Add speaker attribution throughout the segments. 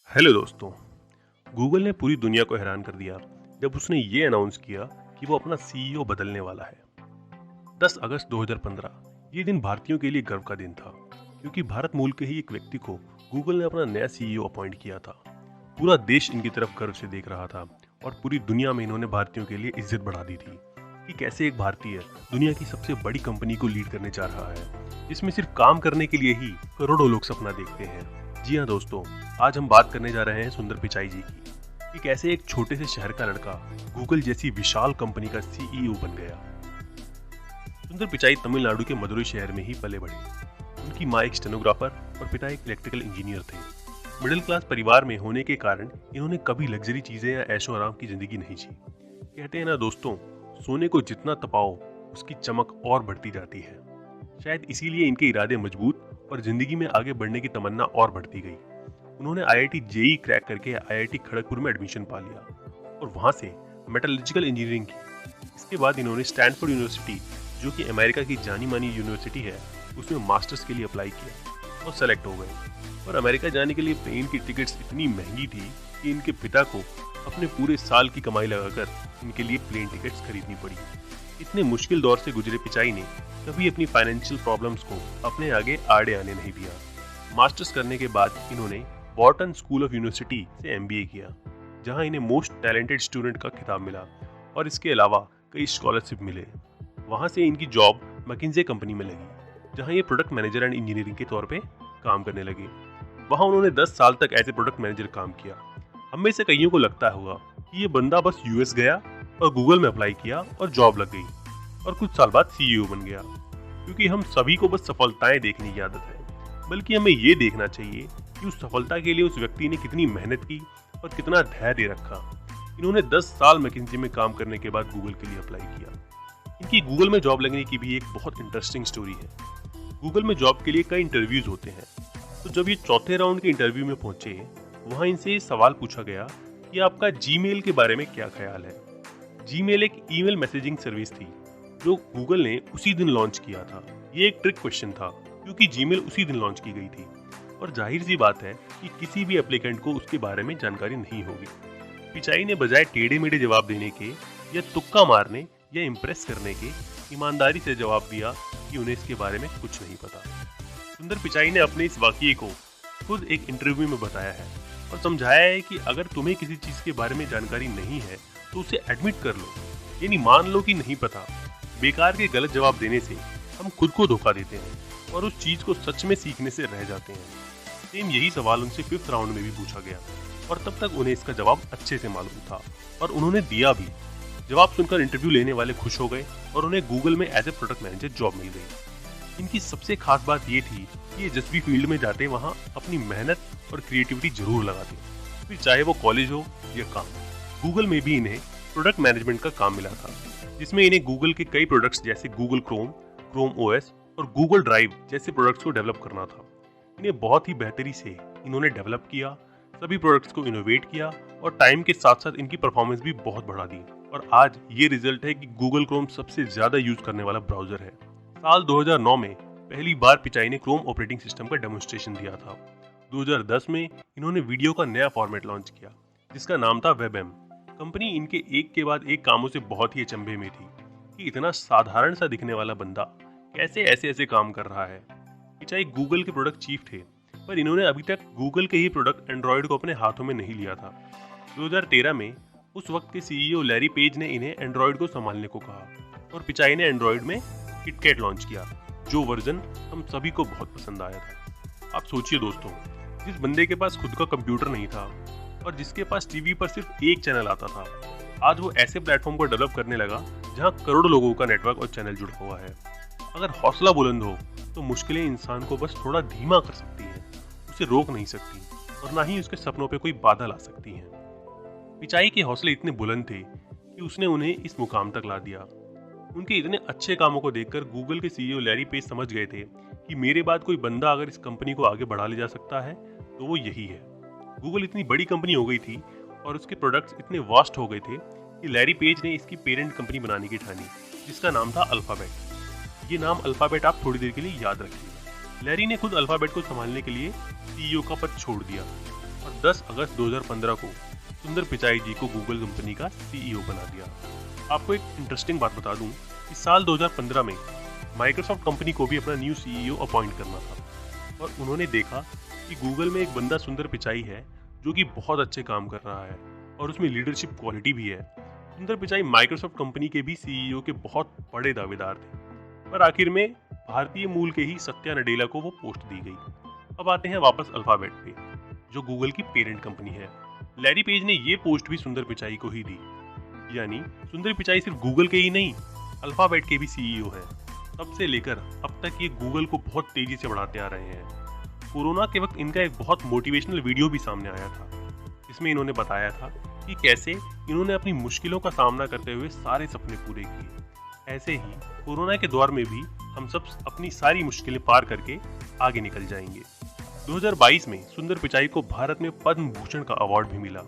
Speaker 1: Hello दोस्तों। Google ने पूरी दुनिया को हैरान कर दिया जब उसने ये अनाउंस किया कि वो अपना सीईओ बदलने वाला है। 10 अगस्त 2015 ये दिन भारतीयों के लिए गर्व का दिन था, क्योंकि भारत मूल के ही एक व्यक्ति को गूगल ने अपना नया सीईओ अपॉइंट किया था। पूरा देश इनकी तरफ गर्व से देख रहा था और पूरी दुनिया में इन्होंने भारतीयों के लिए इज्जत बढ़ा दी थी कि कैसे एक भारतीय दुनिया की सबसे बड़ी कंपनी को लीड करने जा रहा है, जिसमें सिर्फ काम करने के लिए ही करोड़ों लोग सपना देखते हैं। जी हाँ दोस्तों, आज हम बात करने जा रहे हैं सुंदर पिचाई जी की कि कैसे एक छोटे से शहर का लड़का गूगल जैसी विशाल कंपनी का सीईओ बन गया। सुंदर पिचाई तमिलनाडु के मदुरई शहर में ही पले बढ़े। उनकी माँ एक स्टेनोग्राफर और पिता एक इलेक्ट्रिकल इंजीनियर थे। मिडिल क्लास परिवार में होने के कारण इन्होंने कभी लग्जरी चीजें या ऐशो आराम की जिंदगी नहीं जी। कहते हैं ना दोस्तों, सोने को जितना तपाओ उसकी चमक और बढ़ती जाती है। शायद इसीलिए इनके इरादे मजबूत और जिंदगी में आगे बढ़ने की तमन्ना और बढ़ती गई। उन्होंने आईआईटी जेईई क्रैक करके आईआईटी खड़गपुर में एडमिशन पा लिया और वहां से मेटलर्जिकल इंजीनियरिंग की। इसके बाद इन्होंने स्टैनफोर्ड यूनिवर्सिटी, जो कि अमेरिका की जानी मानी यूनिवर्सिटी है, उसमें मास्टर्स के लिए अप्लाई किया और सेलेक्ट हो गए। और अमेरिका जाने के लिए प्लेन की टिकट्स इतनी महंगी थी कि इनके पिता को अपने पूरे साल की कमाई लगाकर इनके लिए प्लेन टिकट्स खरीदनी पड़ी। इतने मुश्किल दौर से गुजरे पिचाई ने कभी अपनी फाइनेंशियल प्रॉब्लम्स को अपने आगे आड़े आने नहीं दिया। मास्टर्स करने के बाद इन्होंने वॉर्टन स्कूल ऑफ यूनिवर्सिटी से एमबीए किया, जहां इन्हें मोस्ट टैलेंटेड स्टूडेंट का खिताब मिला और इसके अलावा कई स्कॉलरशिप मिले। वहां से इनकी जॉब मैकिन्से कंपनी में लगी, जहां ये प्रोडक्ट मैनेजर एंड इंजीनियरिंग के तौर पे काम करने लगे। वहां उन्होंने 10 साल तक एज ए प्रोडक्ट मैनेजर काम किया। हम में से कईयों को लगता होगा कि ये बंदा बस यूएस गया और गूगल में अप्लाई किया और जॉब लग गई और कुछ साल बाद सीईओ बन गया, क्योंकि हम सभी को बस सफलताएं देखने की आदत है। बल्कि हमें ये देखना चाहिए कि उस सफलता के लिए उस व्यक्ति ने कितनी मेहनत की और कितना धैर्य रखा। इन्होंने 10 साल मैकिन्से में काम करने के बाद गूगल के लिए अप्लाई किया। इनकी गूगल में जॉब लगने की भी एक बहुत इंटरेस्टिंग स्टोरी है। गूगल में जॉब के लिए कई इंटरव्यूज होते हैं, तो जब ये चौथे राउंड के इंटरव्यू में पहुंचे, वहां इनसे ये सवाल पूछा गया कि आपका जीमेल के बारे में क्या ख्याल है। जीमेल एक ईमेल मैसेजिंग सर्विस थी जो गूगल ने उसी दिन लॉन्च किया था। ये एक ट्रिक क्वेश्चन था, क्योंकि जीमेल उसी दिन लॉन्च की गई थी और जाहिर सी बात है कि किसी भी एप्लीकेंट को उसके बारे में जानकारी नहीं होगी। पिचाई ने बजाय टेढ़े मेढ़े जवाब देने के या तुक्का मारने या इम्प्रेस करने के, ईमानदारी से जवाब दिया कि उन्हें इसके बारे में कुछ नहीं पता। सुंदर पिचाई ने अपने इस वाकये को खुद एक इंटरव्यू में बताया है और समझाया है कि अगर तुम्हें किसी चीज के बारे में जानकारी नहीं है तो उसे एडमिट कर लो, यानी मान लो कि नहीं पता। बेकार के गलत जवाब देने से हम खुद को धोखा देते हैं और उस चीज को सच में सीखने से रह जाते हैं। सेम यही सवाल उनसे 5th राउंड में भी पूछा गया और तब तक उन्हें इसका जवाब अच्छे से मालूम था और उन्होंने दिया भी। जवाब सुनकर इंटरव्यू लेने वाले खुश हो गए और उन्हें गूगल में as a product manager job मिल गई। इनकी सबसे खास बात ये थी कि ये जिस भी फील्ड में जाते वहाँ अपनी मेहनत और क्रिएटिविटी जरूर लगाते, फिर चाहे वो कॉलेज हो या काम। गूगल में भी इन्हें प्रोडक्ट मैनेजमेंट का काम मिला था, जिसमें इन्हें गूगल के कई प्रोडक्ट्स जैसे गूगल क्रोम, क्रोम ओएस और गूगल ड्राइव जैसे प्रोडक्ट्स को डेवलप करना था। इन्हें बहुत ही बेहतरी से इन्होंने डेवलप किया, सभी प्रोडक्ट्स को इनोवेट किया और टाइम के साथ साथ इनकी परफॉर्मेंस भी बहुत बढ़ा दी। और आज ये रिजल्ट है कि गूगल क्रोम सबसे ज्यादा यूज करने वाला ब्राउजर है। साल 2009 में पहली बार पिचाई ने क्रोम ऑपरेटिंग सिस्टम का डेमोन्स्ट्रेशन दिया था। 2010 में इन्होंने वीडियो का नया फॉर्मेट लॉन्च किया, जिसका नाम था वेबएम। कंपनी इनके एक के बाद एक कामों से बहुत ही अचंभे में थी कि इतना साधारण सा दिखने वाला बंदा कैसे ऐसे ऐसे काम कर रहा है। पिचाई गूगल के प्रोडक्ट चीफ थे, पर इन्होंने अभी तक गूगल के ही प्रोडक्ट एंड्रॉयड को अपने हाथों में नहीं लिया था। 2013 में उस वक्त के सीईओ लैरी पेज ने इन्हें एंड्रॉयड को संभालने को कहा और पिचाई ने एंड्रॉयड में किटकैट लॉन्च किया, जो वर्जन हम सभी को बहुत पसंद आया था। आप सोचिए दोस्तों, जिस बंदे के पास खुद का कंप्यूटर नहीं था और जिसके पास टीवी पर सिर्फ एक चैनल आता था, आज वो ऐसे प्लेटफॉर्म को डेवलप करने लगा जहां करोड़ों लोगों का नेटवर्क और चैनल जुड़ा हुआ है। अगर हौसला बुलंद हो तो मुश्किलें इंसान को बस थोड़ा धीमा कर सकती हैं, उसे रोक नहीं सकती और ना ही उसके सपनों पे कोई बाधा ला सकती हैं। पिचाई के हौसले इतने बुलंद थे कि उसने उन्हें इस मुकाम तक ला दिया। उनके इतने अच्छे कामों को देखकर गूगल के सीईओ लैरी पेज समझ गए थे कि मेरे बाद कोई बंदा अगर इस कंपनी को आगे बढ़ा ले जा सकता है तो वो यही है। गूगल इतनी बड़ी कंपनी हो गई थी और उसके प्रोडक्ट्स इतने वास्ट हो गए थे कि लैरी पेज ने इसकी पेरेंट कंपनी बनाने की ठानी, जिसका नाम था अल्फाबेट। ये नाम अल्फाबेट आप थोड़ी देर के लिए याद रखिए। लैरी ने खुद अल्फाबेट को संभालने के लिए सीईओ का पद छोड़ दिया और 10 अगस्त 2015 को सुंदर पिचाई जी को गूगल कंपनी का सीईओ बना दिया। आपको एक इंटरेस्टिंग बात बता दूं कि साल 2015 में माइक्रोसॉफ्ट कंपनी को भी अपना न्यू सीईओ अपॉइंट करना था और उन्होंने देखा कि गूगल में एक बंदा सुंदर पिचाई है जो कि बहुत अच्छे काम कर रहा है और उसमें लीडरशिप क्वालिटी भी है। सुंदर पिचाई माइक्रोसॉफ्ट कंपनी के भी सीईओ के बहुत बड़े दावेदार थे, पर आखिर में भारतीय मूल के ही सत्या नडेला को वो पोस्ट दी गई। अब आते हैं वापस अल्फाबेट पे, जो गूगल की पेरेंट कंपनी है। लैरी पेज ने ये पोस्ट भी सुंदर पिचाई को ही दी, यानी सुंदर पिचाई सिर्फ गूगल के ही नहीं, अल्फाबेट के भी सीईओ हैं। तब से लेकर अब तक ये गूगल को बहुत तेजी से बढ़ाते आ रहे हैं। कोरोना के वक्त इनका एक बहुत मोटिवेशनल वीडियो भी सामने आया था। इसमें इन्होंने बताया था कि कैसे इन्होंने अपनी मुश्किलों का सामना करते हुए सारे सपने पूरे किए। ऐसे ही कोरोना के दौर में भी हम सब अपनी सारी मुश्किलें पार करके आगे निकल जाएंगे। 2022 में सुंदर पिचाई को भारत में पद्म भूषण का अवार्ड भी मिला,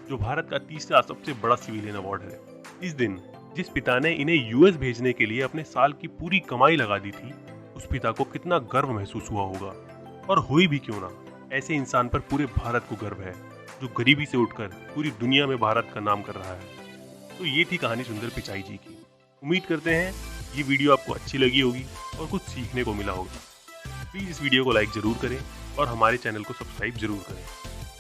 Speaker 1: जो भारत का तीसरा सबसे बड़ा सिविलियन अवार्ड है। इस दिन जिस पिता ने इन्हें यूएस भेजने के लिए अपने साल की पूरी कमाई लगा दी थी, उस पिता को कितना गर्व महसूस हुआ होगा। और हुई भी क्यों ना, ऐसे इंसान पर पूरे भारत को गर्व है जो गरीबी से उठकर पूरी दुनिया में भारत का नाम कर रहा है। तो ये थी कहानी सुंदर पिचाई जी की। उम्मीद करते हैं ये वीडियो आपको अच्छी लगी होगी और कुछ सीखने को मिला होगा। प्लीज़ इस वीडियो को लाइक ज़रूर करें और हमारे चैनल को सब्सक्राइब ज़रूर करें।